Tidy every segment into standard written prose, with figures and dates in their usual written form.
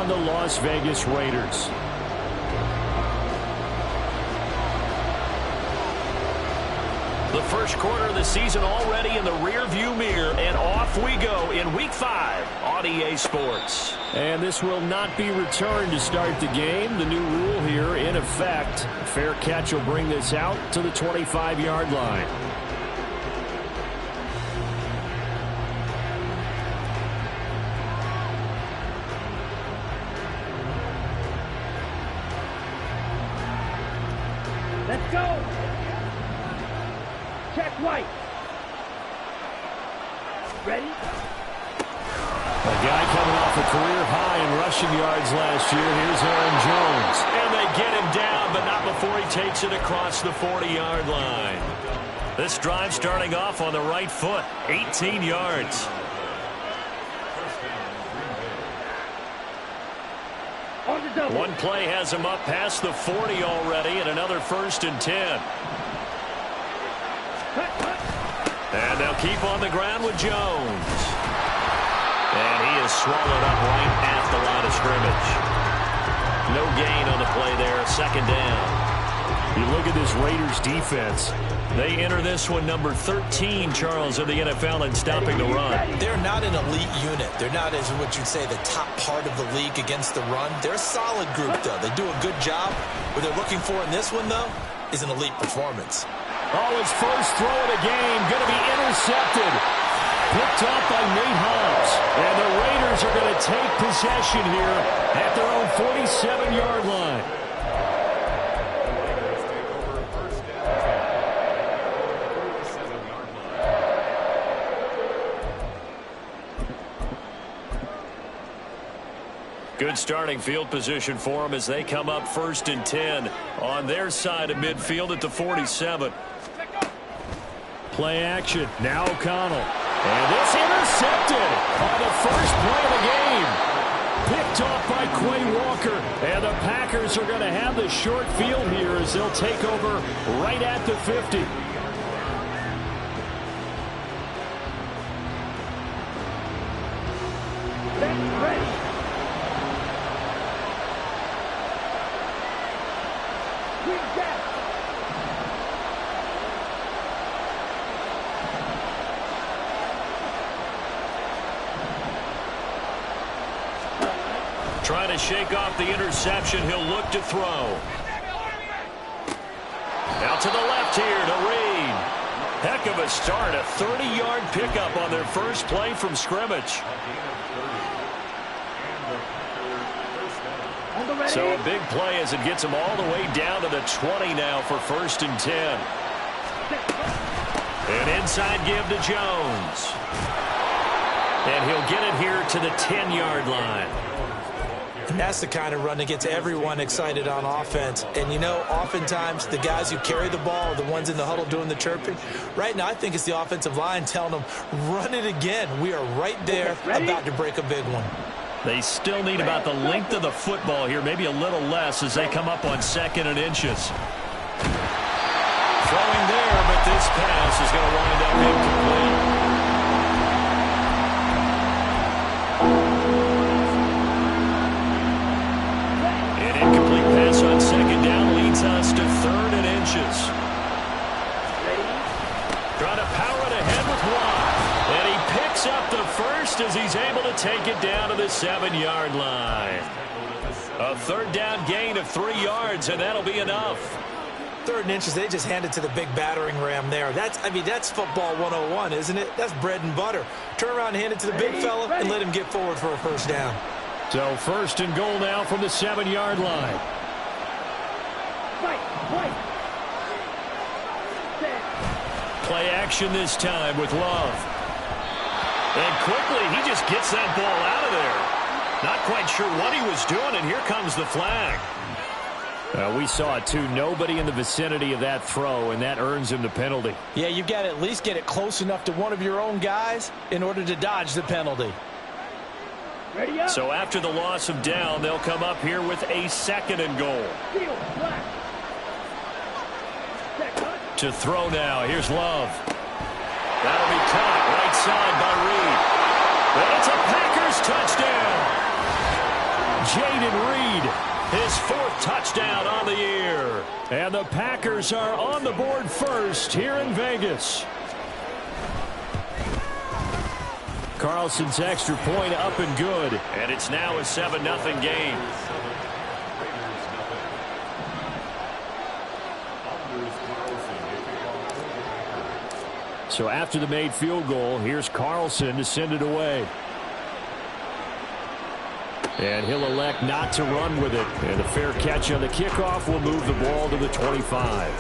on the Las Vegas Raiders. The first quarter of the season already in the rearview mirror, and off we go in Week 5 on EA Sports. And this will not be returned to start the game. The new rule here in effect. Fair catch will bring this out to the 25-yard line. Let's go. Check White. Ready? A guy coming off a career high in rushing yards last year. Here's Aaron Jones. And they get him down, but not before he takes it across the 40-yard line. This drive starting off on the right foot. 18 yards. One play has him up past the 40 already, and another 1st and 10. And they'll keep on the ground with Jones. And he is swallowed up right at the line of scrimmage. No gain on the play there, 2nd down. You look at this Raiders defense. They enter this one number 13, Charles, of the NFL in stopping the run. They're not an elite unit. They're not, as what you'd say, the top part of the league against the run. They're a solid group, though. They do a good job. What they're looking for in this one, though, is an elite performance. Oh, his first throw of the game going to be intercepted. Picked off by Nate Hobbs. And the Raiders are going to take possession here at their own 47-yard line. Good starting field position for them as they come up 1st and 10 on their side of midfield at the 47. Play action. Now O'Connell. And it's intercepted on the first play of the game. Picked off by Quay Walker. And the Packers are going to have the short field here as they'll take over right at the 50. Ready. Trying to shake off the interception. He'll look to throw. Out to the left here to Reed. Heck of a start. A 30-yard pickup on their first play from scrimmage. So a big play as it gets him all the way down to the 20 now for 1st and 10. An inside give to Jones. And he'll get it here to the 10-yard line. And that's the kind of run that gets everyone excited on offense. And, you know, oftentimes the guys who carry the ball are the ones in the huddle doing the chirping. Right now, I think it's the offensive line telling them, run it again. We are right there about to break a big one. They still need about the length of the football here, maybe a little less as they come up on 2nd and inches. Throwing there, but this pass is going to wind up incomplete. Pass on 2nd down leads us to 3rd and inches. Trying to power it ahead with Watt. And he picks up the first as he's able to take it down to the 7-yard line. A 3rd down gain of 3 yards, and that'll be enough. 3rd and inches, they just handed to the big battering ram there. That's football 101, isn't it? That's bread and butter. Turn around and hand it to the big fella and let him get forward for a 1st down. So 1st and goal now from the 7-yard line. Play action this time with Love. And quickly, he just gets that ball out of there. Not quite sure what he was doing, and here comes the flag. We saw it, too. Nobody in the vicinity of that throw, and that earns him the penalty. Yeah, you've got to at least get it close enough to one of your own guys in order to dodge the penalty. So after the loss of down, they'll come up here with a 2nd and goal. To throw now. Here's Love. That'll be caught right side by Reed. And it's a Packers touchdown. Jaden Reed, his 4th touchdown on the year. And the Packers are on the board first here in Vegas. Carlson's extra point up and good. And it's now a 7-0 game. So after the made field goal, here's Carlson to send it away. And he'll elect not to run with it. And a fair catch on the kickoff will move the ball to the 25.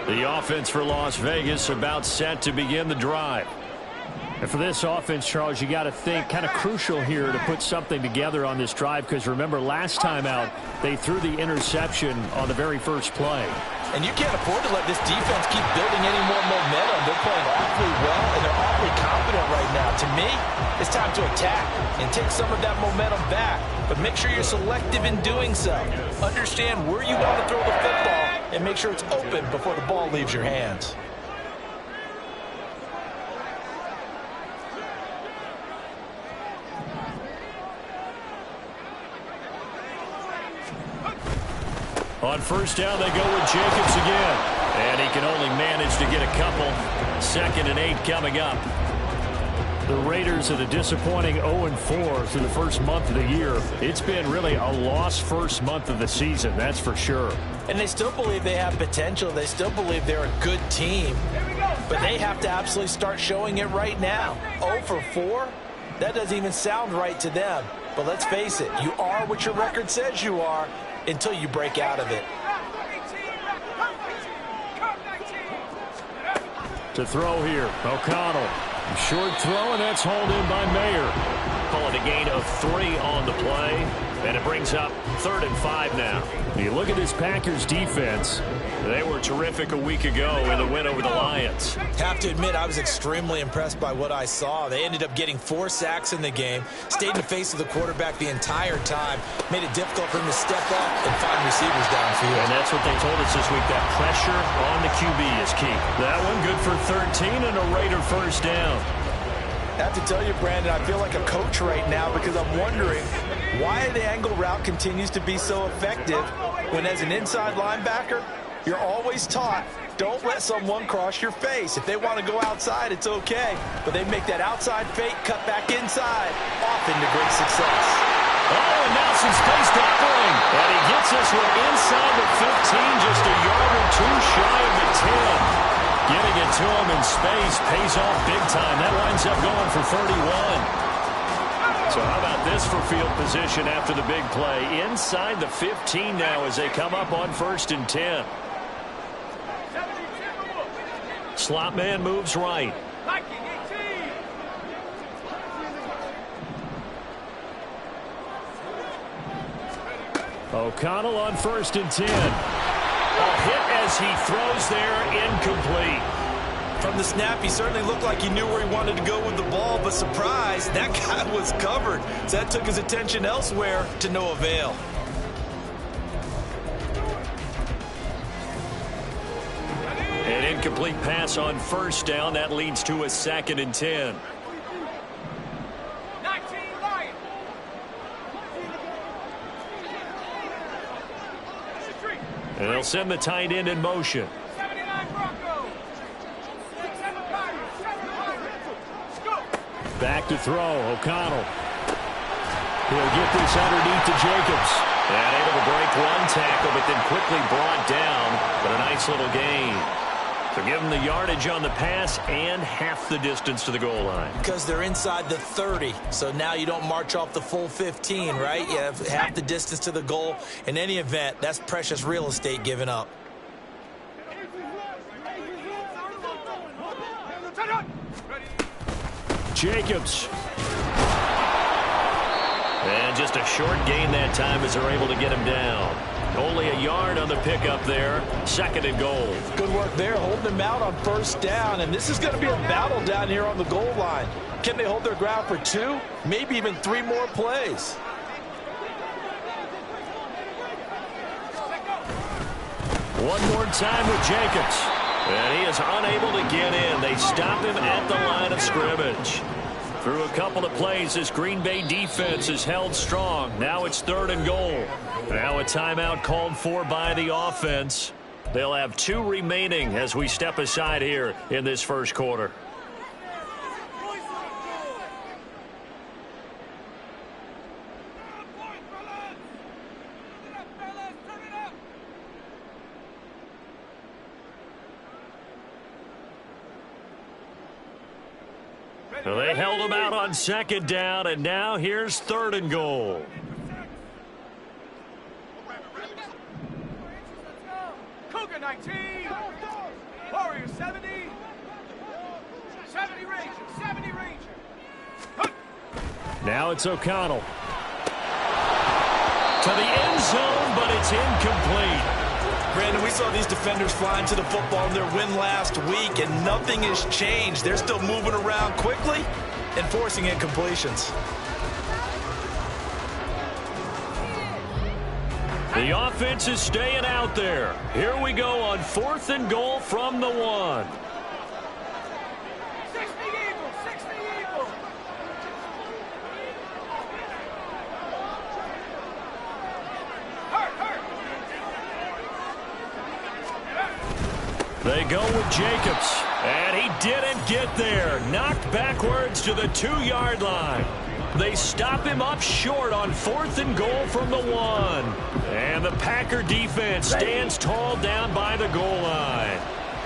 The offense for Las Vegas about set to begin the drive. And for this offense, Charles, you got to think kind of crucial here to put something together on this drive, because remember last time out they threw the interception on the very first play. And you can't afford to let this defense keep building any more momentum. They're playing awfully well, and they're awfully confident right now. To me, it's time to attack and take some of that momentum back. But make sure you're selective in doing so. Understand where you want to throw the football and make sure it's open before the ball leaves your hands. On first down, they go with Jacobs again. And he can only manage to get a couple. 2nd and 8 coming up. The Raiders at a disappointing 0-4 through the first month of the year. It's been really a lost first month of the season, that's for sure. And they still believe they have potential. They still believe they're a good team. But they have to absolutely start showing it right now. 0-4? That doesn't even sound right to them. But let's face it, you are what your record says you are until you break out of it. To throw here, O'Connell. Short throw, and that's hauled in by Mayer. Call it a gain of 3 on the play, and it brings up 3rd and 5 now. You look at this Packers defense. They were terrific a week ago in the win over the Lions. Have to admit, I was extremely impressed by what I saw. They ended up getting 4 sacks in the game, stayed in the face of the quarterback the entire time, made it difficult for him to step up and find receivers downfield. And that's what they told us this week, that pressure on the QB is key. That one good for 13 and a Raider first down. I have to tell you, Brandon, I feel like a coach right now because I'm wondering why the angle route continues to be so effective when as an inside linebacker, you're always taught, don't let someone cross your face. If they want to go outside, it's okay. But they make that outside fake, cut back inside, often to great success. Oh, and now some space tackling. And he gets us one inside the 15, just a yard or 2 shy of the 10. Getting it to him in space pays off big time. That winds up going for 31. So how about this for field position after the big play? Inside the 15 now as they come up on 1st and 10. Slot man moves right. O'Connell on 1st and 10. A hit as he throws there, incomplete. From the snap, he certainly looked like he knew where he wanted to go with the ball, but surprise, that guy was covered. So that took his attention elsewhere to no avail. An incomplete pass on 1st down. That leads to a 2nd and 10. And they'll send the tight end in motion. Back to throw, O'Connell. He'll get this underneath to Jacobs. And able to break 1 tackle, but then quickly brought down. But a nice little gain. So give them the yardage on the pass and half the distance to the goal line. Because they're inside the 30, so now you don't march off the full 15, right? You have half the distance to the goal. In any event, that's precious real estate given up. Jacobs. And just a short gain that time as they're able to get him down. Only a yard on the pickup there. 2nd and goal. Good work there, holding them out on 1st down. And this is going to be a battle down here on the goal line. Can they hold their ground for 2, maybe even 3 more plays? One more time with Jacobs. is unable to get in. They stop him at the line of scrimmage. Through a couple of plays, this Green Bay defense is held strong. Now it's 3rd and goal. Now a timeout called for by the offense. They'll have 2 remaining as we step aside here in this first quarter. So they held him out on 2nd down, and now here's 3rd and goal. Cougar 19, Warrior 70, 70 Ranger, 70 Ranger. Now it's O'Connell. To the end zone, but it's incomplete. Brandon, we saw these defenders flying to the football in their win last week, and nothing has changed. They're still moving around quickly and forcing incompletions. The offense is staying out there. Here we go on 4th and goal from the 1. 60 Eagles, 60 Eagles. They go with Jacobs, and he didn't get there. Knocked backwards to the 2-yard line. They stop him up short on 4th and goal from the 1. And the Packer defense stands tall down by the goal line.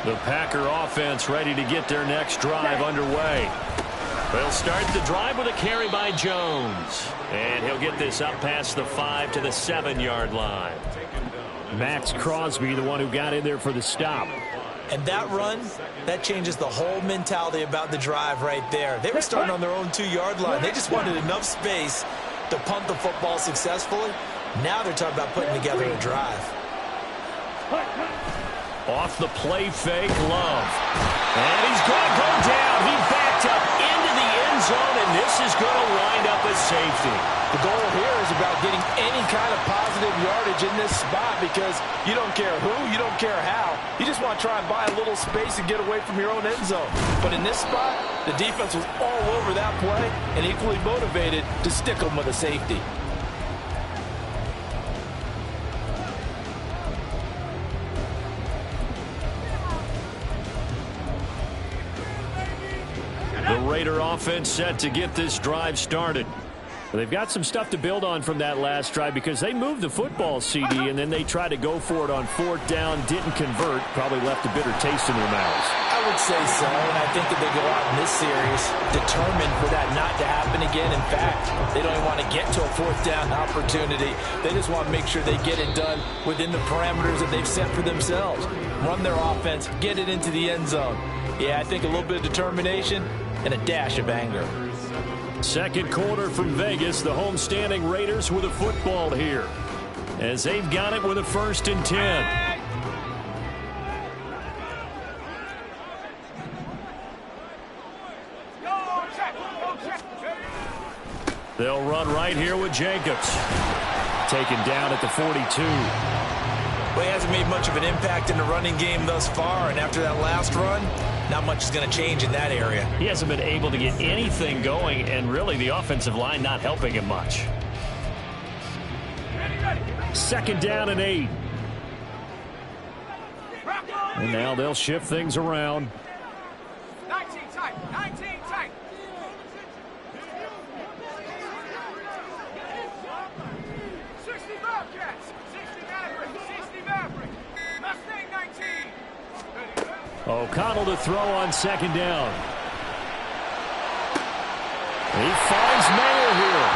The Packer offense ready to get their next drive underway. They'll start the drive with a carry by Jones. And he'll get this up past the 5 to the 7-yard line. Max Crosby, the one who got in there for the stop. And that run, that changes the whole mentality about the drive right there. They were starting on their own 2-yard line. They just wanted enough space to punt the football successfully. Now they're talking about putting together a drive. Off the play fake, Love. And he's going to go down. He backed up into the end zone, and this is going to wind up as safety. The goal here is about getting any kind of positive yardage in this spot because you don't care who, you don't care how. You just want to try and buy a little space and get away from your own end zone. But in this spot, the defense was all over that play and equally motivated to stick them with a safety. The Raider offense set to get this drive started. They've got some stuff to build on from that last drive because they moved the football, CD, and then they tried to go for it on 4th down, didn't convert, probably left a bitter taste in their mouths. I would say so, and I think that they go out in this series determined for that not to happen again. In fact, they don't even want to get to a 4th down opportunity. They just want to make sure they get it done within the parameters that they've set for themselves. Run their offense, get it into the end zone. Yeah, I think a little bit of determination and a dash of anger. Second quarter from Vegas, the homestanding Raiders with a football here as they've got it with a 1st and 10. They'll run right here with Jacobs. Taken down at the 42. Well, he hasn't made much of an impact in the running game thus far, and after that last run, not much is going to change in that area. He hasn't been able to get anything going, and really the offensive line not helping him much. 2nd down and 8. And now they'll shift things around. 19 tight, 19 tight. 60 Bobcats, 60 Maverick, 60 Maverick. Mustang 19. O'Connell to throw on 2nd down. He finds Mayer here.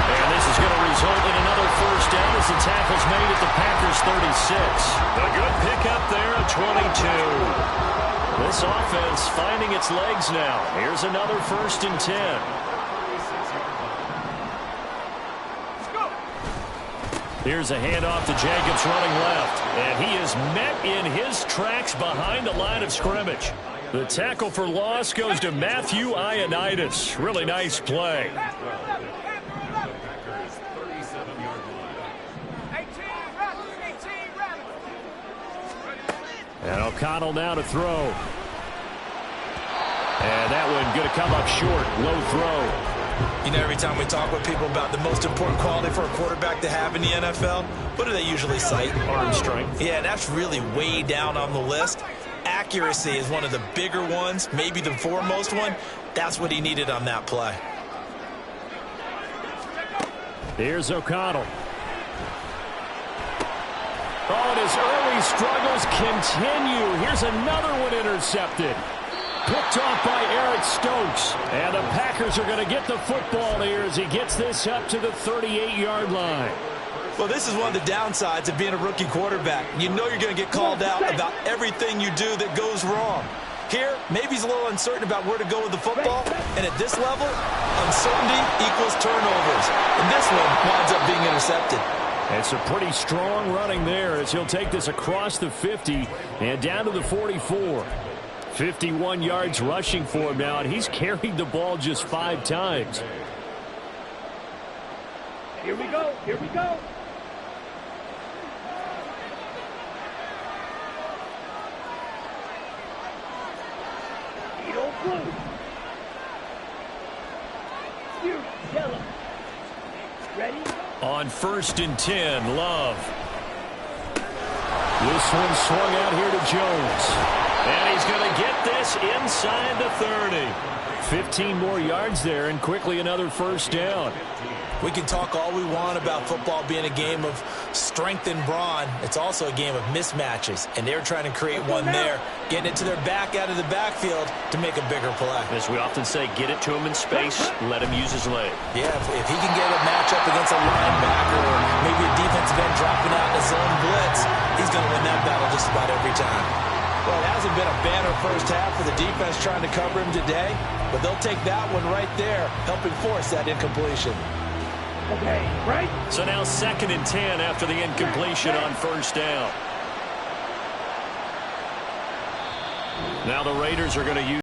And this is going to result in another 1st down as the tackle's made at the Packers 36. A good pickup there at 22. This offense finding its legs now. Here's another 1st and 10. Here's a handoff to Jacobs running left. And he is met in his tracks behind the line of scrimmage. The tackle for loss goes to Matthew Ioannidis. Really nice play. And O'Connell now to throw. And that one going to come up short. Low throw. You know, every time we talk with people about the most important quality for a quarterback to have in the NFL, what do they usually cite? Arm strength. Yeah, that's really way down on the list. Accuracy is one of the bigger ones, maybe the foremost one. That's what he needed on that play. Here's O'Connell. Oh, and his early struggles continue. Here's another one intercepted. Picked off by Eric Stokes. And the Packers are going to get the football here as he gets this up to the 38-yard line. Well, this is one of the downsides of being a rookie quarterback. You know you're going to get called out about everything you do that goes wrong. Here, maybe he's a little uncertain about where to go with the football. And at this level, uncertainty equals turnovers. And this one winds up being intercepted. It's a pretty strong running there as he'll take this across the 50 and down to the 44. 51 yards rushing for him now, and he's carried the ball just 5 times. Here we go. Here we go. Eagle blue. You yellow. Ready? On 1st and 10, Love. This one swung out here to Jones. And he's going to get this inside the 30. 15 more yards there and quickly another first down. We can talk all we want about football being a game of strength and brawn. It's also a game of mismatches, and they're trying to create one there, getting it to their back out of the backfield to make a bigger play. As we often say, get it to him in space, let him use his leg. Yeah, if he can get a matchup against a linebacker or maybe a defensive end dropping out in a zone blitz, he's going to win that battle just about every time. Well, it hasn't been a banner first half for the defense trying to cover him today, but they'll take that one right there, helping force that incompletion. Okay, right? So now 2nd and 10 after the incompletion on first down. Now the Raiders are going to use